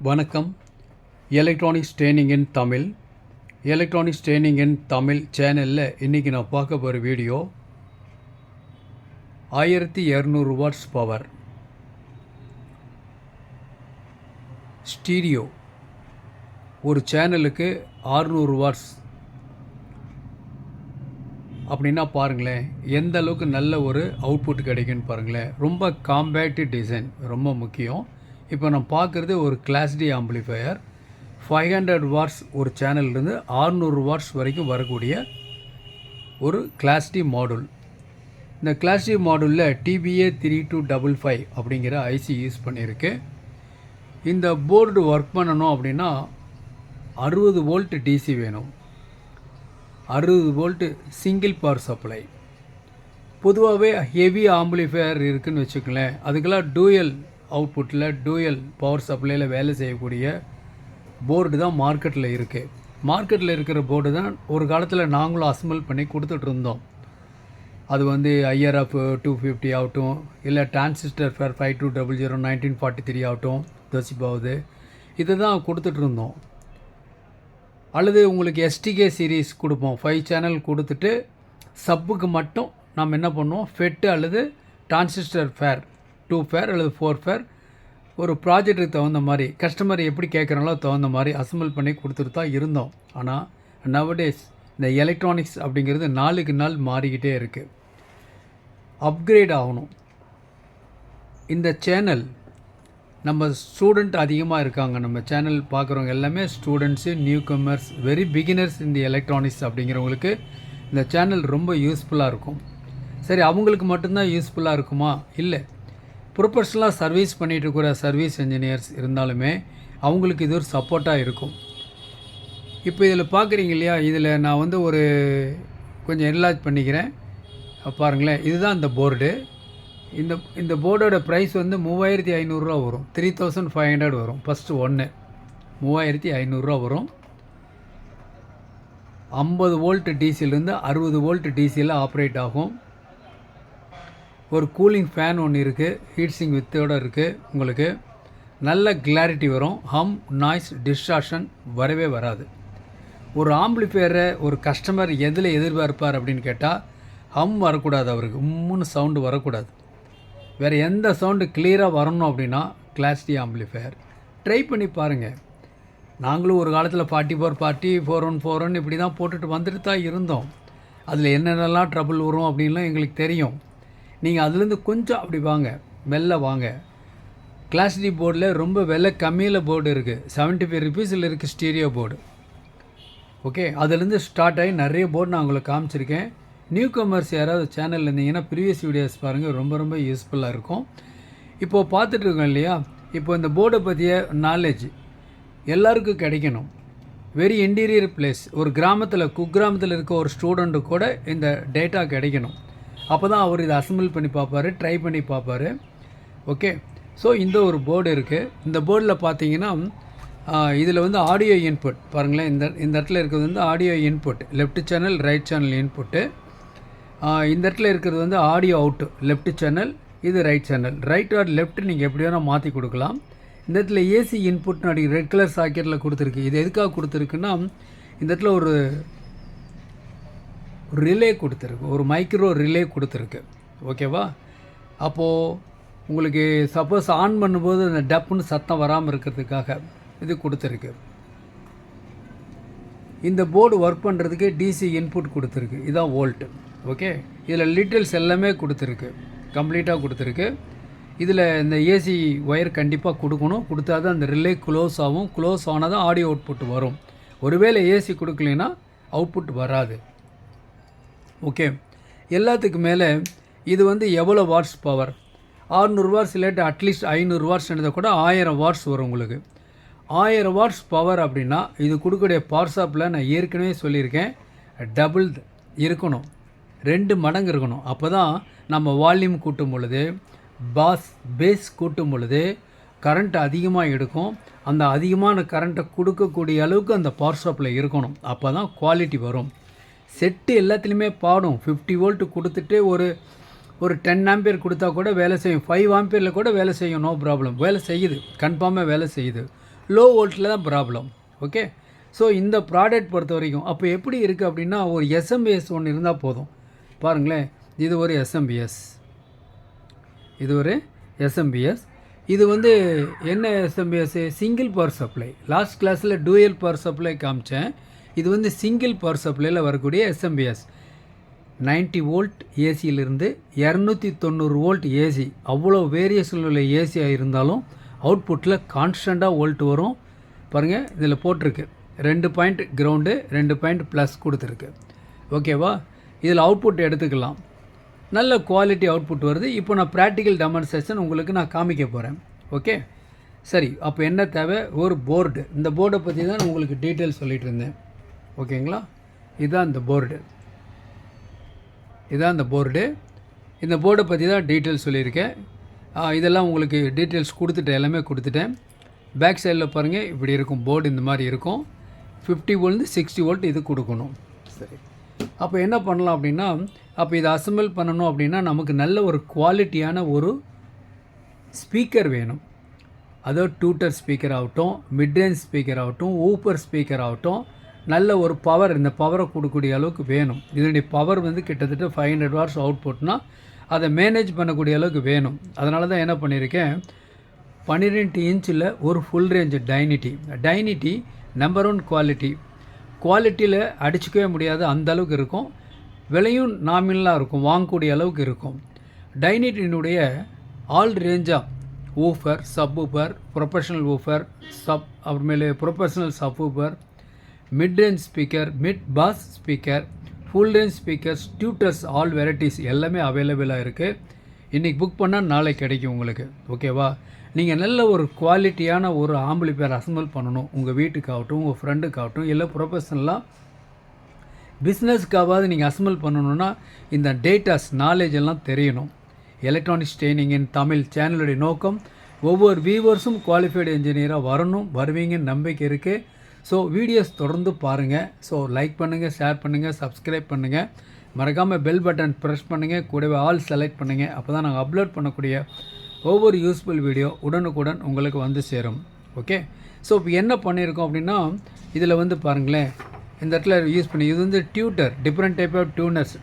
வணக்கம். Electronics training இன் தமிழ் சேனலில் இன்றைக்கி நான் பார்க்க போகிற வீடியோ 1200 வாட்ஸ் பவர் ஸ்டீரியோ. ஒரு சேனலுக்கு 600 வாட்ஸ் அப்படின்னா பாருங்களேன், எந்த அளவுக்கு நல்ல ஒரு அவுட்புட் கிடைக்குன்னு பாருங்களேன். ரொம்ப காம்பேக்ட் டிசைன் ரொம்ப முக்கியம். இப்போ நான் பார்க்குறது ஒரு கிளாஸ் டி ஆம்பிளிஃபையர். 500 வாட்ஸ் ஒரு சேனல்லேருந்து 600 வாட்ஸ் வரைக்கும் வரக்கூடிய ஒரு கிளாஸ் டி மாடுல். இந்த கிளாஸ் டி மாடுலில் TBA 3255 அப்படிங்கிற ஐசி யூஸ் பண்ணியிருக்கு. இந்த போர்டு ஒர்க் பண்ணணும் அப்படின்னா 60 வோல்ட் டிசி வேணும். 60 வோல்ட்டு சிங்கிள் பவர் சப்ளை. பொதுவாகவே ஹெவி ஆம்பிளிஃபையர் இருக்குதுன்னு வச்சுக்கோங்களேன், அதுக்கெல்லாம் டூயல் அவுட்புட்டில் டூயல் பவர் சப்ளையில் வேலை செய்யக்கூடிய போர்டு தான் மார்க்கெட்டில் இருக்குது. மார்க்கெட்டில் இருக்கிற போர்டு தான் ஒரு காலத்தில் நாங்களும் அசம்பிள் பண்ணி கொடுத்துட்ருந்தோம். அது வந்து IRF 250 ஆகட்டும், இல்லை டிரான்சிஸ்டர் ஃபேர் 5200 1943 ஆகட்டும், தோசிபாவது இதை தான் கொடுத்துட்ருந்தோம். அல்லது உங்களுக்கு STK சீரீஸ் கொடுப்போம். 5 சேனல் கொடுத்துட்டு சப்புக்கு மட்டும் நம்ம என்ன பண்ணுவோம், ஃபெட்டு அல்லது டிரான்சிஸ்டர் ஃபேர் 2 ஃபேர் அல்லது 4 ஃபேர் ஒரு ப்ராஜெக்ட்டுக்கு தகுந்த மாதிரி கஸ்டமர் எப்படி கேட்குறாங்களோ தகுந்த மாதிரி அசம்பிள் பண்ணி கொடுத்துட்டு தான் இருந்தோம். ஆனால் நவடேஸ் இந்த எலக்ட்ரானிக்ஸ் அப்படிங்கிறது நாளுக்கு நாள் மாறிக்கிட்டே இருக்குது. அப்கிரேட் ஆகணும். இந்த சேனல் நம்ம ஸ்டூடெண்ட் அதிகமாக இருக்காங்க. நம்ம சேனல் பார்க்குறவங்க எல்லாமே students, new commerce, very beginners இந்த எலக்ட்ரானிக்ஸ் அப்படிங்கிறவங்களுக்கு இந்த சேனல் ரொம்ப யூஸ்ஃபுல்லாக இருக்கும். சரி, அவங்களுக்கு மட்டும்தான் யூஸ்ஃபுல்லாக இருக்குமா? இல்லை, ப்ரொஃபஷ்னலாக சர்வீஸ் பண்ணிகிட்டு இருக்கிற சர்வீஸ் இன்ஜினியர்ஸ் இருந்தாலுமே அவங்களுக்கு இது ஒரு சப்போர்ட்டாக இருக்கும். இப்போ இதில் பார்க்குறீங்க இல்லையா, இதில் நான் வந்து ஒரு கொஞ்சம் என்லார்ஜ் பண்ணிக்கிறேன் பாருங்களேன். இதுதான் இந்த போர்டு. இந்த போர்டோட ப்ரைஸ் வந்து 3500 வரும். 3500 வரும். ஃபஸ்ட்டு 3500 வரும். 50 வோல்ட் டிசியிலேருந்து 60 வோல்ட் டிசியில் ஆப்ரேட் ஆகும். ஒரு கூலிங் ஃபேன் ஒன்று இருக்குது, ஹீட்ஸிங் வித்தோடு இருக்குது. உங்களுக்கு நல்ல கிளாரிட்டி வரும். ஹம், நாய்ஸ், டிஸ்டார்ஷன் வரவே வராது. ஒரு ஆம்பிளிஃபையரை ஒரு கஸ்டமர் எதில் எதிர்பார்ப்பார் அப்படின்னு கேட்டால், ஹம் வரக்கூடாது, அவருக்கு உம்முன்னு சவுண்டு வரக்கூடாது. வேறு எந்த சவுண்டு கிளியராக வரணும் அப்படின்னா கிளாஸ் டி ஆம்பிளிஃபையர் ட்ரை பண்ணி பாருங்கள். நாங்களும் ஒரு காலத்தில் 44 40 4141 இப்படி தான் போட்டுட்டு வந்துட்டு தான் இருந்தோம். அதில் என்னென்னலாம் ட்ரபுள் வரும் அப்படின்லாம் எங்களுக்கு தெரியும். நீங்கள் அதுலேருந்து கொஞ்சம் அப்படி வாங்க, மெல்ல வாங்க. கிளாஸ் டி போர்டில் ரொம்ப விலை கம்மியில் போர்டு இருக்குது. 75 ருபீஸில் இருக்குது ஸ்டீரியோ போர்டு. ஓகே, அதுலேருந்து ஸ்டார்ட் ஆகி நிறைய போர்டு நான் உங்களுக்கு காமிச்சிருக்கேன். நியூ கமர்ஸ் யாராவது சேனல் இருந்தீங்கன்னா ப்ரீவியஸ் வீடியோஸ் பாருங்கள், ரொம்ப ரொம்ப யூஸ்ஃபுல்லாக இருக்கும். இப்போது பார்த்துட்ருக்கோம் இல்லையா, இப்போ இந்த போர்டை பற்றிய நாலேஜ் எல்லாருக்கும் கிடைக்கணும். வெரி இன்டீரியர் பிளேஸ், ஒரு கிராமத்தில் குக்கிராமத்தில் இருக்க ஒரு ஸ்டூடெண்ட்டு கூட இந்த டேட்டா கிடைக்கணும். அப்போ தான் அவர் இதை அசம்பிள் பண்ணி பார்ப்பார், ட்ரை பண்ணி பார்ப்பார். ஓகே, ஸோ இந்த ஒரு போர்டு இருக்குது. இந்த போர்டில் பார்த்தீங்கன்னா இதில் வந்து ஆடியோ இன்புட் பாருங்களேன். இந்த இடத்துல இருக்கிறது வந்து audio input, left channel, right channel input. இந்த இடத்துல இருக்கிறது வந்து ஆடியோ அவுட்டு, லெஃப்ட் சேனல், இது right channel. Right or left நீங்கள் எப்படி வேணால் மாற்றி கொடுக்கலாம். இந்த இடத்துல ஏசி இன்புட்னு அப்படி ரெட் கலர் சாக்கெட்டில் கொடுத்துருக்கு. இது எதுக்காக கொடுத்துருக்குன்னா, இந்த இடத்துல ஒரு ரிலே கொடுத்துருக்கு, ஒரு மைக்ரோ ரிலே கொடுத்துருக்கு. ஓகேவா? அப்போது உங்களுக்கு சப்போஸ் ஆன் பண்ணும்போது அந்த டப்புன்னு சத்தம் வராமல் இருக்கிறதுக்காக இது கொடுத்துருக்கு. இந்த போர்டு ஒர்க் பண்ணுறதுக்கு டிசி இன்புட் கொடுத்துருக்கு. இதான் வோல்ட்டு. ஓகே, இதில் டீட்டெயில்ஸ் எல்லாமே கொடுத்துருக்கு, கம்ப்ளீட்டாக கொடுத்துருக்கு. இதில் இந்த ஏசி ஒயர் கண்டிப்பாக கொடுக்கணும். கொடுத்தா தான் அந்த ரிலே க்ளோஸ் ஆகும். க்ளோஸ் ஆனால் தான் ஆடியோ அவுட்புட் வரும். ஒருவேளை ஏசி கொடுக்கலைன்னா அவுட்புட் வராது. ஓகே, எல்லாத்துக்கு மேலே இது வந்து எவ்வளோ வாட்ஸ் பவர், 600 வாட்ஸ் இல்லாட்டி அட்லீஸ்ட் 500 வாட்ஸ் இருந்தால் கூட 1000 வாட்ஸ் வரும் உங்களுக்கு. 1000 வாட்ஸ் பவர் அப்படின்னா இது கொடுக்கக்கூடிய பவர் சப்ளை நான் ஏற்கனவே சொல்லியிருக்கேன், டபுள் இருக்கணும், 2 மடங்கு இருக்கணும். அப்போ தான் நம்ம வால்யூம் கூட்டும் பொழுது, பேஸ் கூட்டும் பொழுது கரண்ட் அதிகமாக எடுக்கும். அந்த அதிகமான கரண்ட்டை கொடுக்கக்கூடிய அளவுக்கு அந்த பவர் சப்ளை இருக்கணும். அப்போ தான் குவாலிட்டி வரும். செட்டு எல்லாத்துலேயுமே பாடும். 50 வோல்ட்டு கொடுத்துட்டு ஒரு 10 ஆம்பியர் கொடுத்தா கூட வேலை செய்யும். 5 ஆம்பியரில் கூட வேலை செய்யும், நோ ப்ராப்ளம். வேலை செய்யுது, கன்ஃபார்மாக வேலை செய்யுது. லோ வோல்ட்டில் தான் ப்ராப்ளம். ஓகே. ஸோ இந்த ப்ராடக்ட் பொறுத்த வரைக்கும் அப்போ எப்படி இருக்குது அப்படின்னா, ஒரு எஸ்எம்பிஎஸ் ஒன்று இருந்தால் போதும். பாருங்களேன், இது ஒரு எஸ்எம்பிஎஸ், இது ஒரு எஸ்எம்பிஎஸ். இது வந்து என்ன SMPS? Single power supply. Last கிளாஸில் டூயல் பவர் சப்ளை காமிச்சேன். இது வந்து சிங்கிள் பவர் சப்ளையில் வரக்கூடிய எஸ்எம்பிஎஸ். 90 வோல்ட் ஏசியிலிருந்து 290 வோல்ட் ஏசி, அவ்வளோ வேரியேஷன் உள்ள ஏசியாக இருந்தாலும் அவுட்புட்டில் கான்ஸ்டண்ட்டாக வோல்ட் வரும். பாருங்கள், இதில் போட்டிருக்கு 2 பாயிண்ட் கிரவுண்டு, 2 பாயிண்ட் ப்ளஸ் கொடுத்துருக்கு. ஓகேவா? இதில் அவுட்புட் எடுத்துக்கலாம். நல்ல குவாலிட்டி அவுட்புட் வருது. இப்போ நான் ப்ராக்டிக்கல் டெமான்ஸ்ட்ரேஷன் உங்களுக்கு நான் காமிக்க போகிறேன். ஓகே, சரி. அப்போ என்ன தேவை? ஒரு போர்டு. இந்த போர்டை பற்றி தான் நான் உங்களுக்கு டீட்டெயில் சொல்லிகிட்டு இருந்தேன். ஓகேங்களா? இதுதான் இந்த போர்டு, இதுதான் இந்த போர்டு. இந்த போர்டை பற்றி தான் டீட்டெயில்ஸ் சொல்லியிருக்கேன். இதெல்லாம் உங்களுக்கு டீட்டெயில்ஸ் கொடுத்துட்டேன், எல்லாமே கொடுத்துட்டேன். பேக் சைடில் பாருங்கள், இப்படி இருக்கும் போர்டு. இந்த மாதிரி இருக்கும். 50 வோல்ட் 60 வோல்ட் இது கொடுக்கணும். சரி, அப்போ என்ன பண்ணலாம் அப்படின்னா, அப்போ இதை அசம்பிள் பண்ணணும் அப்படின்னா நமக்கு நல்ல ஒரு குவாலிட்டியான ஒரு ஸ்பீக்கர் வேணும். அதோ டியூட்டர் ஸ்பீக்கர் ஆகட்டும், மிட்ரேஞ்ச் ஸ்பீக்கர் ஆகட்டும், ஊப்பர் ஸ்பீக்கர் ஆகட்டும், நல்ல ஒரு பவர், இந்த பவரை கொடுக்கக்கூடிய அளவுக்கு வேணும். இதனுடைய பவர் வந்து கிட்டத்தட்ட 500 வாட்ஸ் அவுட்புட்னா அதை மேனேஜ் பண்ணக்கூடிய அளவுக்கு வேணும். அதனால தான் என்ன பண்ணியிருக்கேன், 12 இன்ச்சில் ஒரு ஃபுல் ரேஞ்ச் டைனிட்டி நம்பர் 1 குவாலிட்டியில் அடிச்சிக்கவே முடியாது, அந்த அளவுக்கு இருக்கும். விலையும் நாமினலாக இருக்கும், வாங்கக்கூடிய அளவுக்கு இருக்கும். டைனிட்டியினுடைய ஆல் ரேஞ்சாக woofer, sub woofer, professional woofer, அப்புறமேலே professional sub woofer, mid range speaker, mid bass speaker, full range speakers, tweeters, all varieties எல்லாமே அவைலபிளாக இருக்குது. இன்றைக்கி புக் பண்ணால் நாளைக்கு கிடைக்கும் உங்களுக்கு. ஓகேவா? நீங்கள் நல்ல ஒரு குவாலிட்டியான ஒரு ஆம்பிளிஃபையர் அசம்பிள் பண்ணணும். உங்கள் வீட்டுக்காகட்டும், உங்கள் ஃப்ரெண்டுக்காகட்டும், இல்லை ப்ரொஃபஷனலாக பிஸ்னஸ்க்காவது நீங்கள் அசம்பிள் பண்ணணுன்னா இந்த டேட்டாஸ் நாலேஜ் எல்லாம் தெரியணும். எலக்ட்ரானிக்ஸ் ட்ரைனிங் இன் தமிழ் சேனலுடைய நோக்கம் ஒவ்வொரு வியூவர்ஸும் குவாலிஃபைடு இன்ஜினியராக வருவீங்கன்னு நம்பிக்கை இருக்குது. ஸோ வீடியோஸ் தொடர்ந்து பாருங்கள். ஸோ லைக் பண்ணுங்கள், ஷேர் பண்ணுங்கள், சப்ஸ்கிரைப் பண்ணுங்கள், மறக்காமல் பெல் பட்டன் ப்ரெஸ் பண்ணுங்கள், கூடவே ஆல் செலக்ட் பண்ணுங்கள். அப்போ தான் நாங்கள் அப்லோட் பண்ணக்கூடிய ஒவ்வொரு யூஸ்ஃபுல் வீடியோ உடனுக்குடன் உங்களுக்கு வந்து சேரும். ஓகே. ஸோ இப்போ என்ன பண்ணியிருக்கோம் அப்படின்னா, இதில் வந்து பாருங்களேன், இந்த இடத்துல யூஸ் பண்ணி இது வந்து tutor, different type of tuners.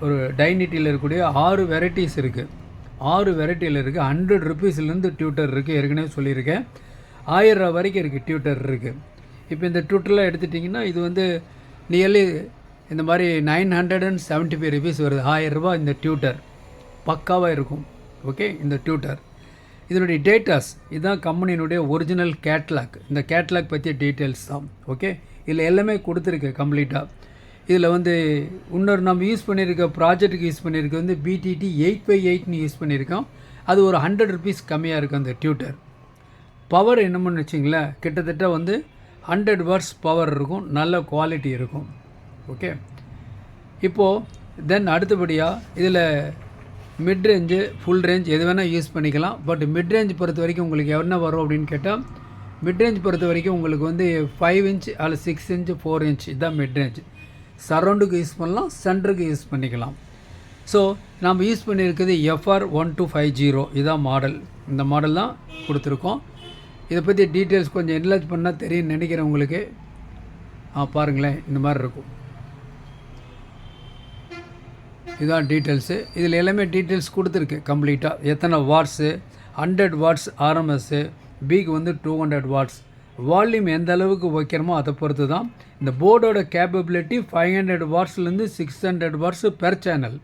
ஒரு டைனிட்டியில் இருக்கக்கூடிய 6 வெரைட்டிஸ் இருக்குது. 6 வெரைட்டியில் இருக்குது. 100 ருபீஸ்லேருந்து டியூட்டர் இருக்குது. ஏற்கனவே சொல்லியிருக்கேன். 1000 ரூபா வரைக்கும் இருக்குது டியூட்டர் இருக்குது. இப்போ இந்த டியூட்டர்லாம் எடுத்துட்டிங்கன்னா இது வந்து நியர்லி இந்த மாதிரி 975 ருபீஸ் வருது. 1000 ரூபா இந்த டியூட்டர் பக்காவாக இருக்கும். ஓகே, இந்த டியூட்டர் இதனுடைய டேட்டாஸ் இதுதான் கம்பெனியினுடைய ஒரிஜினல் கேட்லாக். இந்த கேட்லாக் பற்றிய டீட்டெயில்ஸ் தான். ஓகே, இதில் எல்லாமே கொடுத்துருக்கு கம்ப்ளீட்டாக. இதில் வந்து இன்னொரு நம்ம யூஸ் பண்ணியிருக்க ப்ராஜெக்ட்டுக்கு யூஸ் பண்ணியிருக்க வந்து BTT 8x8ன்னு யூஸ் பண்ணியிருக்கோம். அது ஒரு 100 ருபீஸ் கம்மியாக இருக்குது அந்த டியூட்டர். பவர் என்னமுன்னு வச்சிங்களேன், கிட்டத்தட்ட வந்து 100 வாட்ஸ் பவர் இருக்கும், நல்ல குவாலிட்டி இருக்கும். ஓகே, இப்போது தென் அடுத்தபடியாக இதில் மிட் ரேஞ்சு, ஃபுல் ரேஞ்ச் எது வேணால் யூஸ் பண்ணிக்கலாம். பட் மிட் ரேஞ்ச் பொறுத்த வரைக்கும் உங்களுக்கு என்ன வரும் அப்படின்னு கேட்டால், மிட் ரேஞ்ச் பொறுத்த வரைக்கும் உங்களுக்கு வந்து 5 இன்ச் அல்லது 6 இன்ச் 4 இன்ச் இதுதான் மிட் ரேஞ்ச். சரௌண்டுக்கு யூஸ் பண்ணலாம், சென்டருக்கு யூஸ் பண்ணிக்கலாம். ஸோ நாம் யூஸ் பண்ணியிருக்கிறது FR1250 இதுதான் மாடல். இந்த மாடல் தான் கொடுத்துருக்கோம். இதை பற்றி டீட்டெயில்ஸ் கொஞ்சம் என்லார்ஜ் பண்ணால் தெரியும் நினைக்கிறேன் உங்களுக்கு. பாருங்களேன், இந்த மாதிரி இருக்கும். இதுதான் டீட்டெயில்ஸு. இதில் எல்லாமே டீட்டெயில்ஸ் கொடுத்துருக்கு கம்ப்ளீட்டாக. எத்தனை வாட்ஸு, 100 வாட்ஸ் ஆர்எம்எஸ்ஸு, பிக்கு வந்து 200 வாட்ஸ். வால்யூம் எந்த அளவுக்கு வைக்கிறோமோ அதை பொறுத்து தான். இந்த போர்டோட கேப்பபிலிட்டி 500 வாட்ஸ்லேருந்து 600 watts per channel.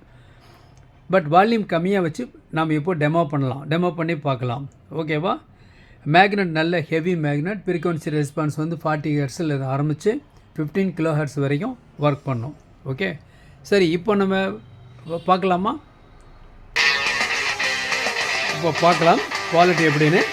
But volume கம்மியாக வச்சு நாம் இப்போ டெமோ பண்ணி பார்க்கலாம். ஓகேவா? மேக்னெட் நல்ல ஹெவி மேக்னெட். ஃப்ரீக்வன்சி ரெஸ்பான்ஸ் வந்து 40 ஹெர்ட்ஸில் ஆரம்பித்து 15 கிலோ ஹெர்ட்ஸ் வரைக்கும் ஒர்க் பண்ணும். ஓகே, சரி. இப்போ நம்ம பார்க்கலாமா? இப்போ பார்க்கலாம் குவாலிட்டி எப்படின்னு.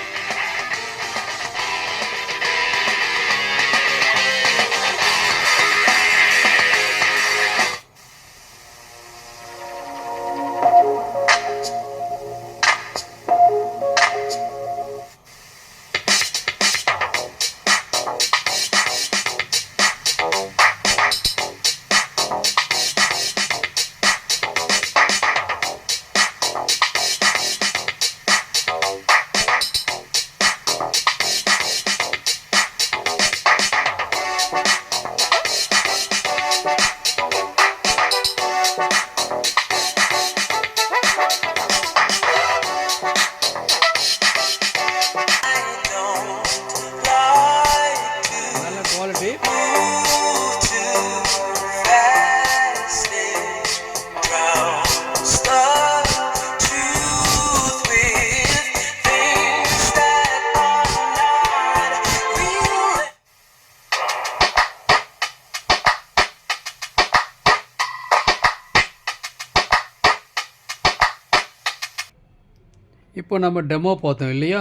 இப்போ நம்ம டெமோ பார்த்தோம் இல்லையா,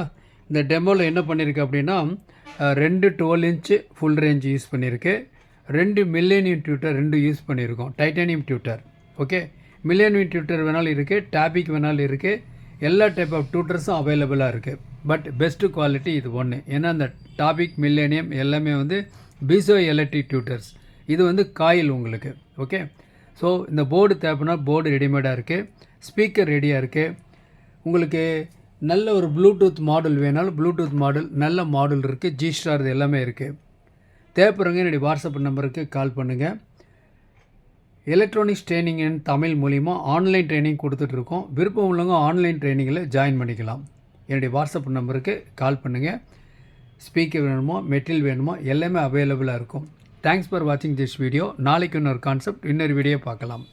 இந்த டெமோவில் என்ன பண்ணியிருக்கு அப்படின்னா 2 12 இன்ச்சு ஃபுல் ரேஞ்ச் யூஸ் பண்ணியிருக்கு, 2 மில்லேனியம் டியூட்டர் 2 யூஸ் பண்ணியிருக்கோம், titanium tutor. Okay, millennium tutor வேணாலும் இருக்குது, டாபிக் வேணாலும் இருக்குது, எல்லா டைப் ஆஃப் டியூட்டர்ஸும் அவைலபிளாக இருக்குது. பட் பெஸ்ட்டு குவாலிட்டி இது ஒன்று. ஏன்னா அந்த டாபிக் மில்லேனியம் எல்லாமே வந்து பீசோ எலக்ட்ரிக் டியூட்டர்ஸ். இது வந்து காயில் உங்களுக்கு. ஓகே, ஸோ இந்த போர்டு தேவைன்னா போர்டு ரெடிமேடாக இருக்குது, ஸ்பீக்கர் ரெடியாக இருக்குது. உங்களுக்கு நல்ல ஒரு ப்ளூடூத் மாடல் வேணாலும் ப்ளூடூத் மாடல் நல்ல மாடல் இருக்குது, ஜி ஸ்டார் இது எல்லாமே இருக்குது. தேவைப்படுறவங்க என்னுடைய வாட்ஸ்அப் நம்பருக்கு கால் பண்ணுங்கள். எலக்ட்ரானிக்ஸ் ட்ரைனிங் இன் தமிழ் மூலிமா ஆன்லைன் ட்ரைனிங் கொடுத்துட்ருக்கோம். விருப்பம் உள்ளவங்க ஆன்லைன் ட்ரைனிங்கில் ஜாயின் பண்ணிக்கலாம். என்னுடைய வாட்ஸ்அப் நம்பருக்கு கால் பண்ணுங்கள். ஸ்பீக்கர் வேணுமோ மெட்டீரியல் வேணுமோ எல்லாமே அவைலபிளாக இருக்கும். தேங்க்ஸ் ஃபார் வாட்சிங் திஸ் வீடியோ. நாளைக்கு இன்னொரு கான்செப்ட் இன்னொரு வீடியோ பார்க்கலாம்.